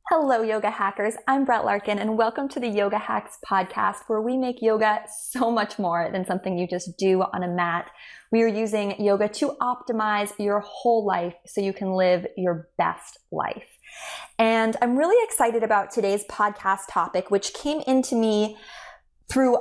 Hello, yoga hackers. I'm Brett Larkin, and welcome to the Yoga Hacks podcast, where we make yoga so much more than something you just do on a mat. We are using yoga to optimize your whole life so you can live your best life. And I'm really excited about today's podcast topic, which came into me through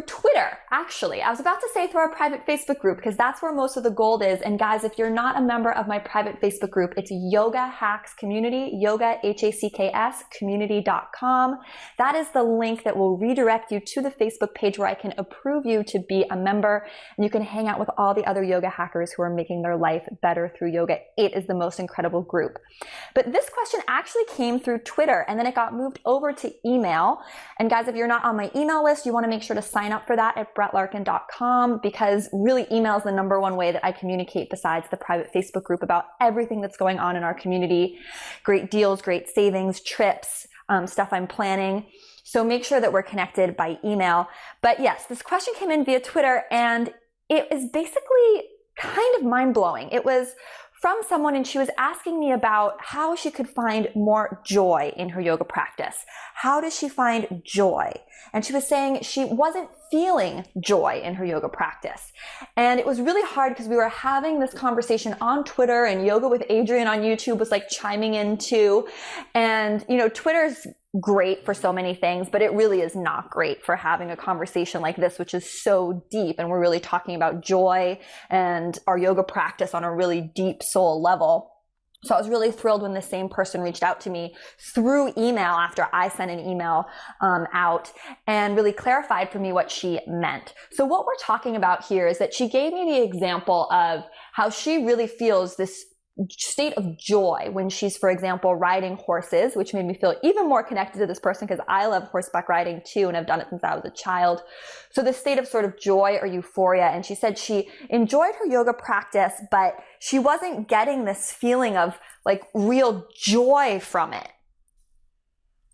Twitter, actually. I was about to say through our private Facebook group, because that's where most of the gold is. And guys, if you're not a member of my private Facebook group, it's Yoga Hacks Community, yoga, H-A-C-K-S, community.com. That is the link that will redirect you to the Facebook page where I can approve you to be a member. And you can hang out with all the other yoga hackers who are making their life better through yoga. It is the most incredible group. But this question actually came through Twitter, and then it got moved over to email. And guys, if you're not on my email list, you want to make sure to sign up for that at BrettLarkin.com, because really email is the number one way that I communicate besides the private Facebook group about everything that's going on in our community. Great deals, great savings, trips, stuff I'm planning. So make sure that we're connected by email. But yes, this question came in via Twitter, and it is basically kind of mind-blowing. It was from someone, and she was asking me about how she could find more joy in her yoga practice. How does she find joy? And she was saying she wasn't feeling joy in her yoga practice. And it was really hard because we were having this conversation on Twitter, and Yoga with Adrienne on YouTube was like chiming in too. And, you know, Twitter's great for so many things, but it really is not great for having a conversation like this, which is so deep. And we're really talking about joy and our yoga practice on a really deep soul level. So I was really thrilled when the same person reached out to me through email after I sent an email out, and really clarified for me what she meant. So what we're talking about here is that she gave me the example of how she really feels this state of joy when she's, for example, riding horses, which made me feel even more connected to this person because I love horseback riding too, and I've done it since I was a child. So this state of sort of joy or euphoria. And she said she enjoyed her yoga practice, but she wasn't getting this feeling of like real joy from it.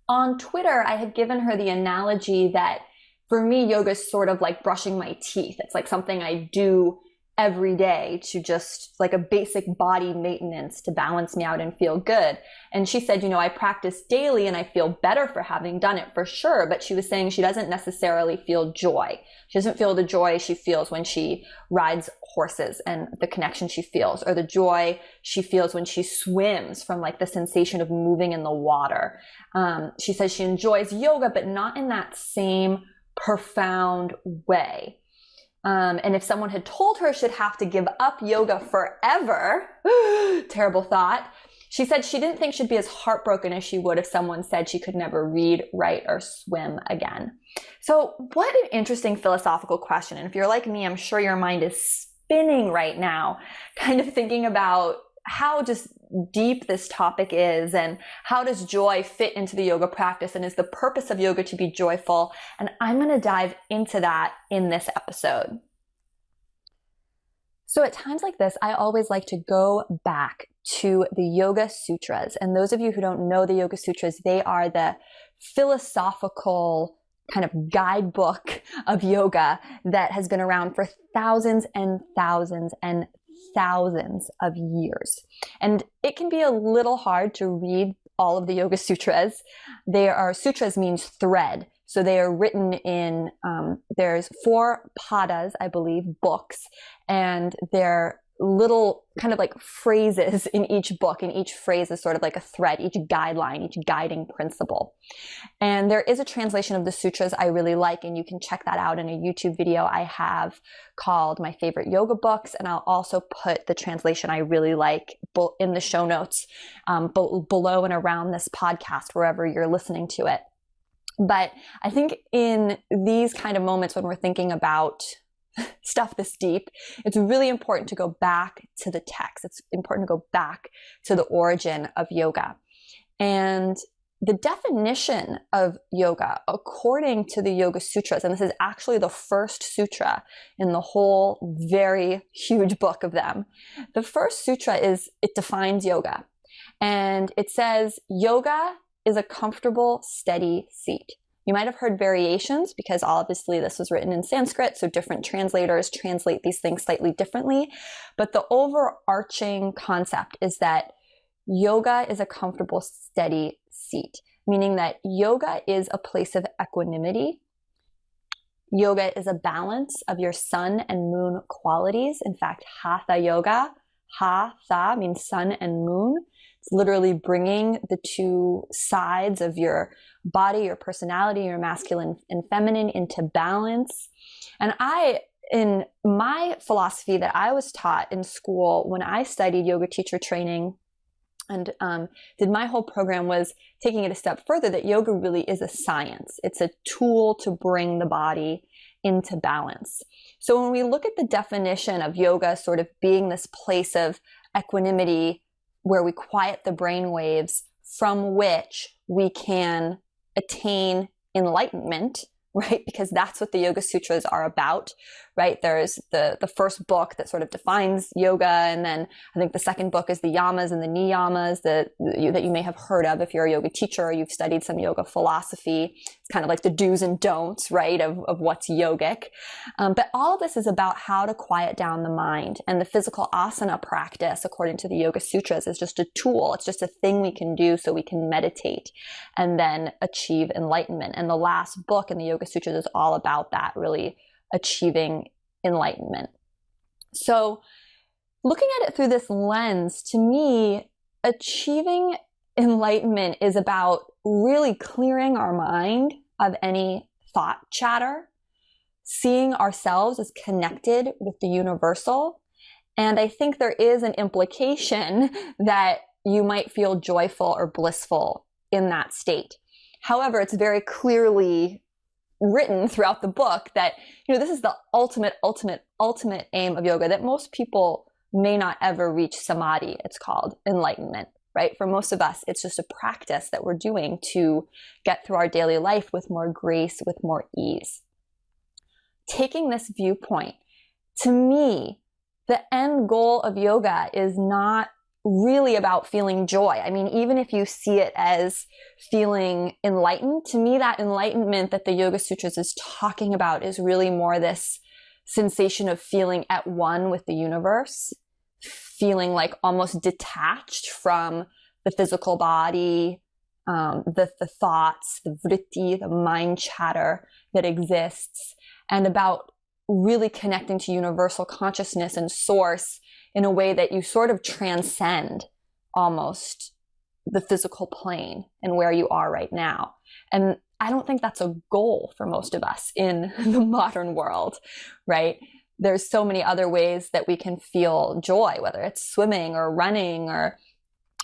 On Twitter, I had given her the analogy that for me, yoga is sort of like brushing my teeth. It's like something I do every day to just like a basic body maintenance to balance me out and feel good. And she said, you know, I practice daily and I feel better for having done it for sure. But she was saying she doesn't necessarily feel joy. She doesn't feel the joy she feels when she rides horses and the connection she feels, or the joy she feels when she swims from like the sensation of moving in the water. She says she enjoys yoga, but not in that same profound way. And if someone had told her she'd have to give up yoga forever, terrible thought, she said she didn't think she'd be as heartbroken as she would if someone said she could never read, write, or swim again. So what an interesting philosophical question. And if you're like me, I'm sure your mind is spinning right now, kind of thinking about how just deep this topic is, and how does joy fit into the yoga practice, and is the purpose of yoga to be joyful? And I'm going to dive into that in this episode. So at times like this, I always like to go back to the Yoga Sutras. And those of you who don't know the Yoga Sutras, they are the philosophical kind of guidebook of yoga that has been around for thousands and thousands and thousands of years. And it can be a little hard to read all of the Yoga Sutras. Sutras means thread. So they are written in, there's 4 padas, I believe, books, and they're little kind of like phrases in each book, and each phrase is sort of like a thread, each guideline, each guiding principle. And there is a translation of the sutras I really like, and you can check that out in a YouTube video I have called My Favorite Yoga Books, and I'll also put the translation I really like in the show notes below and around this podcast, wherever you're listening to it. But I think in these kind of moments when we're thinking about stuff this deep, it's really important to go back to the text. It's important to go back to the origin of yoga. And the definition of yoga, according to the Yoga Sutras, and this is actually the first sutra in the whole very huge book of them. The first sutra it defines yoga. And it says, yoga is a comfortable, steady seat. You might have heard variations because obviously this was written in Sanskrit, so different translators translate these things slightly differently. But the overarching concept is that yoga is a comfortable, steady seat, meaning that yoga is a place of equanimity. Yoga is a balance of your sun and moon qualities. In fact, hatha yoga, hatha means sun and moon. It's literally bringing the two sides of your body, your personality, your masculine and feminine into balance. And in my philosophy that I was taught in school when I studied yoga teacher training and did my whole program, was taking it a step further, that yoga really is a science. It's a tool to bring the body into balance. So when we look at the definition of yoga sort of being this place of equanimity where we quiet the brain waves from which we can attain enlightenment, right? Because that's what the Yoga Sutras are about, right? There's the first book that sort of defines yoga, and then I think the second book is the yamas and the niyamas that you may have heard of if you're a yoga teacher or you've studied some yoga philosophy. It's kind of like the do's and don'ts, right, of what's yogic. But all of this is about how to quiet down the mind, and the physical asana practice, according to the Yoga Sutras, is just a tool. It's just a thing we can do so we can meditate and then achieve enlightenment. And the last book in the Yoga Sutras is all about that, really achieving enlightenment. So looking at it through this lens, to me, achieving enlightenment is about really clearing our mind of any thought chatter, seeing ourselves as connected with the universal. And I think there is an implication that you might feel joyful or blissful in that state. However, it's very clearly written throughout the book that, this is the ultimate aim of yoga, that most people may not ever reach samadhi. It's called enlightenment, right? For most of us, it's just a practice that we're doing to get through our daily life with more grace, with more ease. Taking this viewpoint, to me, the end goal of yoga is not really about feeling joy. I mean, even if you see it as feeling enlightened, to me, that enlightenment that the Yoga Sutras is talking about is really more this sensation of feeling at one with the universe, feeling like almost detached from the physical body, the thoughts, the vritti, the mind chatter that exists, and about really connecting to universal consciousness and source in a way that you sort of transcend almost the physical plane and where you are right now. And I don't think that's a goal for most of us in the modern world, right? There's so many other ways that we can feel joy, whether it's swimming or running, or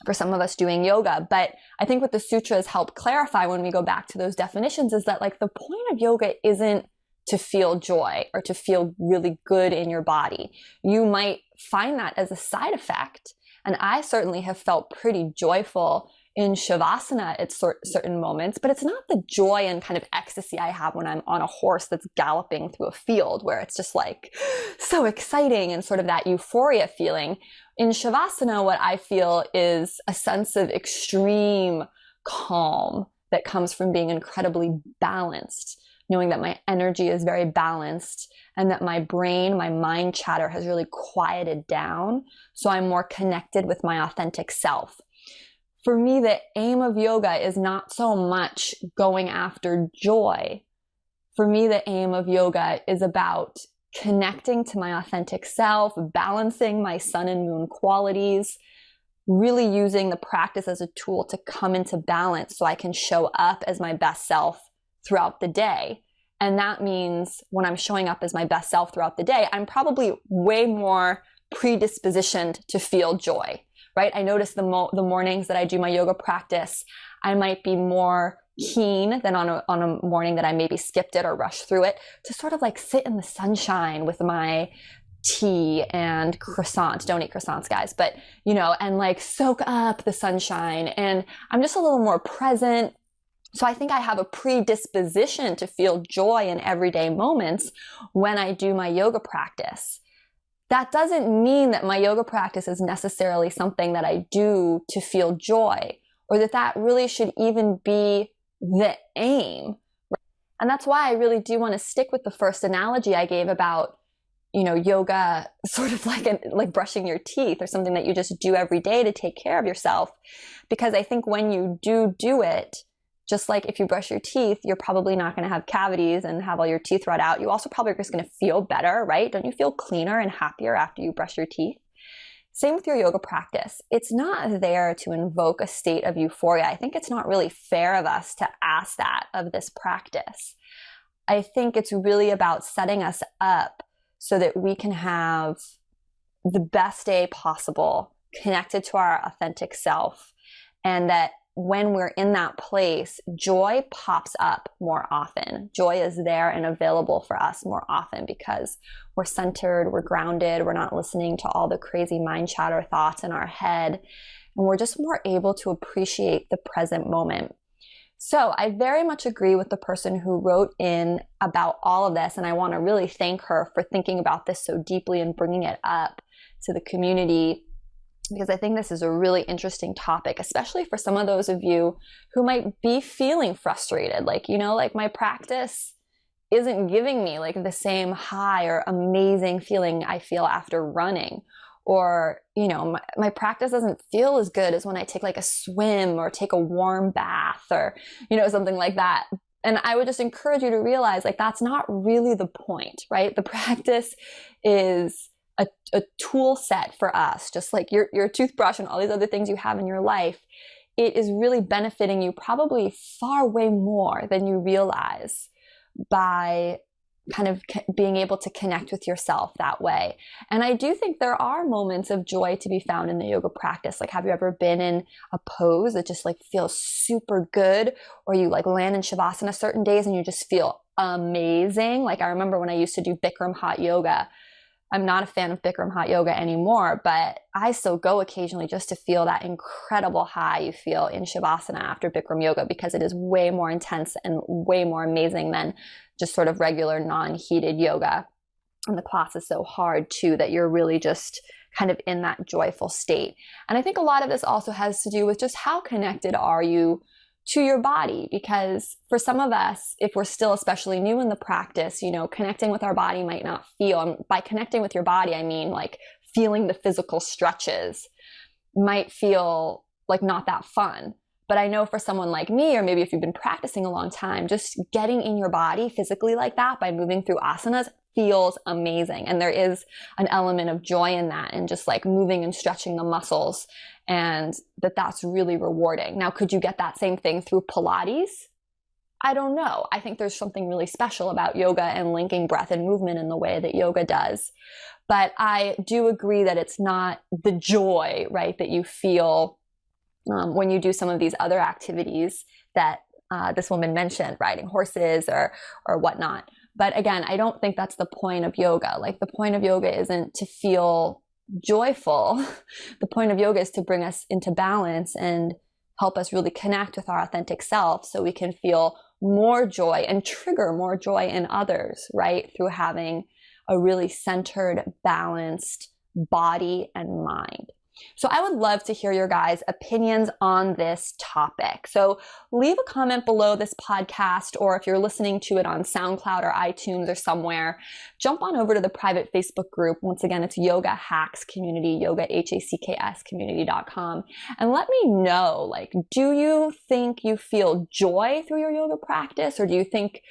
for some of us doing yoga. But I think what the sutras help clarify when we go back to those definitions is that, like, the point of yoga isn't to feel joy or to feel really good in your body. You might find that as a side effect. And I certainly have felt pretty joyful in Shavasana at certain moments, but it's not the joy and kind of ecstasy I have when I'm on a horse that's galloping through a field, where it's just like so exciting and sort of that euphoria feeling. In Shavasana, what I feel is a sense of extreme calm that comes from being incredibly balanced, knowing that my energy is very balanced and that my brain, my mind chatter has really quieted down. So I'm more connected with my authentic self. For me, the aim of yoga is not so much going after joy. For me, the aim of yoga is about connecting to my authentic self, balancing my sun and moon qualities, really using the practice as a tool to come into balance so I can show up as my best self throughout the day. And that means when I'm showing up as my best self throughout the day, I'm probably way more predispositioned to feel joy, right? I notice the mornings that I do my yoga practice, I might be more keen than on a morning that I maybe skipped it or rushed through it, to sort of like sit in the sunshine with my tea and croissants. Don't eat croissants, guys, but and like soak up the sunshine. And I'm just a little more present. So I think I have a predisposition to feel joy in everyday moments when I do my yoga practice. That doesn't mean that my yoga practice is necessarily something that I do to feel joy, or that really should even be the aim. And that's why I really do want to stick with the first analogy I gave about yoga sort of like brushing your teeth or something that you just do every day to take care of yourself. Because I think when you do it, just like if you brush your teeth, you're probably not going to have cavities and have all your teeth rot out. You also probably are just going to feel better, right? Don't you feel cleaner and happier after you brush your teeth? Same with your yoga practice. It's not there to invoke a state of euphoria. I think it's not really fair of us to ask that of this practice. I think it's really about setting us up so that we can have the best day possible, connected to our authentic self, and that when we're in that place, joy pops up more often. Joy is there and available for us more often because we're centered, we're grounded, we're not listening to all the crazy mind chatter thoughts in our head, and we're just more able to appreciate the present moment. So I very much agree with the person who wrote in about all of this, and I want to really thank her for thinking about this so deeply and bringing it up to the community, because I think this is a really interesting topic, especially for some of those of you who might be feeling frustrated. Like my practice isn't giving me like the same high or amazing feeling I feel after running. Or, my practice doesn't feel as good as when I take like a swim or take a warm bath or, something like that. And I would just encourage you to realize like that's not really the point, right? The practice is a tool set for us, just like your toothbrush and all these other things you have in your life. It is really benefiting you probably far way more than you realize by kind of being able to connect with yourself that way. And I do think there are moments of joy to be found in the yoga practice. Like, have you ever been in a pose that just like feels super good, or you like land in Shavasana certain days and you just feel amazing? Like I remember when I used to do Bikram hot yoga. I'm not a fan of Bikram hot yoga anymore, but I still go occasionally just to feel that incredible high you feel in Shavasana after Bikram yoga, because it is way more intense and way more amazing than just sort of regular non-heated yoga. And the class is so hard too that you're really just kind of in that joyful state. And I think a lot of this also has to do with just how connected are you to your body, because for some of us, if we're still especially new in the practice, connecting with our body might not feel, and by connecting with your body, I mean like feeling the physical stretches might feel like not that fun. But I know for someone like me, or maybe if you've been practicing a long time, just getting in your body physically like that by moving through asanas feels amazing. And there is an element of joy in that, and just like moving and stretching the muscles, and that's really rewarding. Now, could you get that same thing through Pilates? I don't know. I think there's something really special about yoga and linking breath and movement in the way that yoga does. But I do agree that it's not the joy, right, that you feel when you do some of these other activities that this woman mentioned, riding horses or whatnot. But again, I don't think that's the point of yoga. Like, the point of yoga isn't to feel joyful. The point of yoga is to bring us into balance and help us really connect with our authentic self, so we can feel more joy and trigger more joy in others, right? Through having a really centered, balanced body and mind. So I would love to hear your guys' opinions on this topic. So leave a comment below this podcast, or if you're listening to it on SoundCloud or iTunes or somewhere, jump on over to the private Facebook group. Once again, it's Yoga Hacks Community, yoga, HACKS community.com. And let me know, like, do you think you feel joy through your yoga practice? Or do you think,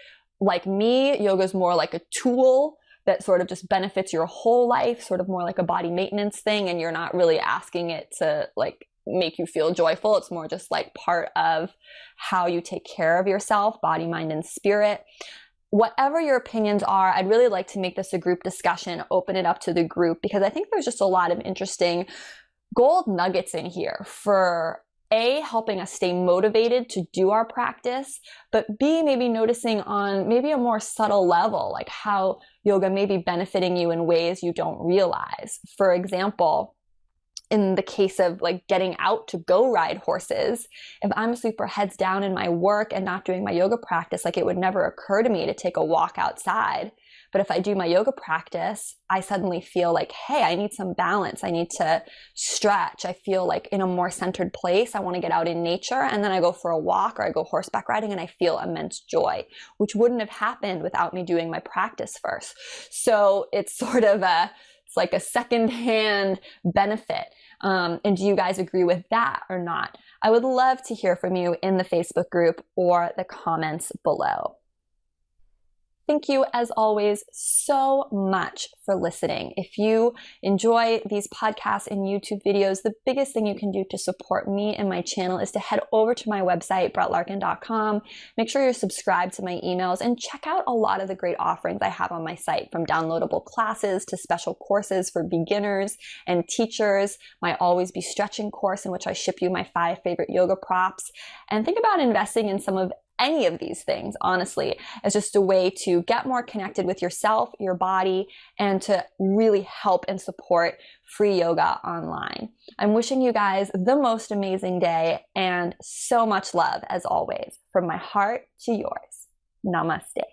like me, yoga is more like a tool that sort of just benefits your whole life, sort of more like a body maintenance thing, and you're not really asking it to like make you feel joyful? It's more just like part of how you take care of yourself, body, mind, and spirit. Whatever your opinions are, I'd really like to make this a group discussion, open it up to the group, because I think there's just a lot of interesting gold nuggets in here for A, helping us stay motivated to do our practice, but B, maybe noticing on maybe a more subtle level, like how yoga may be benefiting you in ways you don't realize. For example, in the case of like getting out to go ride horses, if I'm super heads down in my work and not doing my yoga practice, like it would never occur to me to take a walk outside. But if I do my yoga practice, I suddenly feel like, hey, I need some balance. I need to stretch. I feel like in a more centered place. I want to get out in nature. And then I go for a walk or I go horseback riding and I feel immense joy, which wouldn't have happened without me doing my practice first. So it's sort of it's like a secondhand benefit. And do you guys agree with that or not? I would love to hear from you in the Facebook group or the comments below. Thank you, as always, so much for listening. If you enjoy these podcasts and YouTube videos, the biggest thing you can do to support me and my channel is to head over to my website, BrettLarkin.com. Make sure you're subscribed to my emails and check out a lot of the great offerings I have on my site, from downloadable classes to special courses for beginners and teachers, my Always Be Stretching course in which I ship you my 5 favorite yoga props. And think about investing in any of these things, honestly, as just a way to get more connected with yourself, your body, and to really help and support free yoga online. I'm wishing you guys the most amazing day and so much love, as always, from my heart to yours. Namaste.